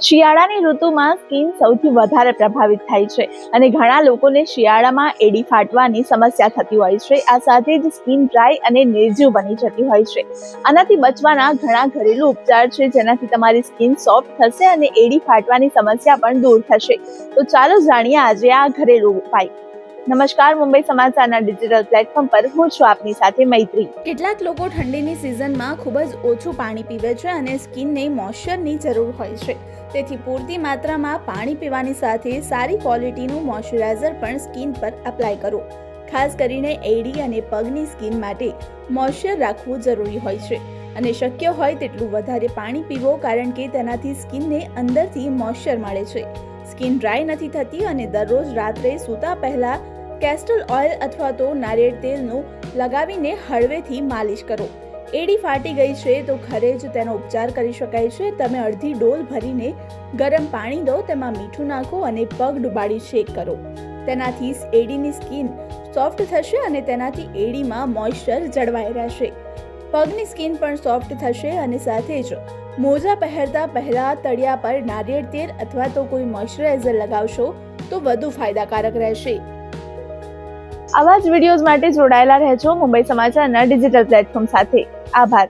શિયાળાની ઋતુમાં સ્કિન સૌથી વધારે પ્રભાવિત થાય છે અને ઘણા લોકોને શિયાળામાં એડી ફાટવાની સમસ્યા થતી હોય છે. આ સાથે જ સ્કિન ડ્રાય અને નિર્જીવ બની જતી હોય છે. આનાથી બચવાના ઘણા ઘરેલું ઉપચાર છે, જેનાથી તમારી સ્કિન સોફ્ટ થશે અને એડી ફાટવાની સમસ્યા પણ દૂર થશે. તો ચાલો જાણીએ આજે આ ઘરેલું ઉપાય. નમસ્કાર, મુંબઈ સમાચારના ડિજિટલ પ્લેટફોર્મ પર હું છું આપની સાથે મૈત્રી. કેટલાક લોકો ઠંડીની સિઝનમાં ખૂબ જ ઓછું પાણી પીવે છે અને સ્કિનને મોઇશ્ચરની જરૂર હોય છે. તેથી પૂરતી માત્રામાં પાણી પીવાની સાથે સારી ક્વોલિટીનું મોઇશ્ચરાઇઝર પણ સ્કિન પર એપ્લાય કરો. ખાસ કરીને એડી અને પગની સ્કિન માટે મોઇશ્ચર રાખવું જરૂરી હોય છે અને શક્ય હોય તેટલું વધારે પાણી પીવો, કારણ કે તેનાથી સ્કિનને અંદરથી મોઇશ્ચર મળે છે, સ્કિન ડ્રાય નથી થતી અને દરરોજ રાત્રે સૂતા પહેલા કેસ્ટર ઓઇલ અથવા તો નારિયેળ તેલનું લગાવીને હળવેથી માલિશ કરો. એડી ફાટી ગઈ છે તો ઘરે જ તેનો ઉપચાર કરી શકાય છે. તમે અડધી ડોલ ભરીને ગરમ પાણી દો, તેમાં મીઠું નાખો અને પગ ડુબાડી શેક કરો. તેનાથી એડીની સ્કિન સોફ્ટ થશે અને તેનાથી એડીમાં મોઇશ્ચર જળવાઈ રહેશે. પગની સ્કિન પણ સોફ્ટ થશે અને સાથે જ મોજા પહેરતા પહેલા તળિયા પર નારિયેળ તેલ અથવા તો કોઈ મોઇશ્ચરાઇઝર લગાવશો તો વધુ ફાયદાકારક રહેશે. આવા જ વિડીયોઝ માટે જોડાયેલા રહેજો મુંબઈ સમાચારના ડિજિટલ પ્લેટફોર્મ સાથે. આભાર.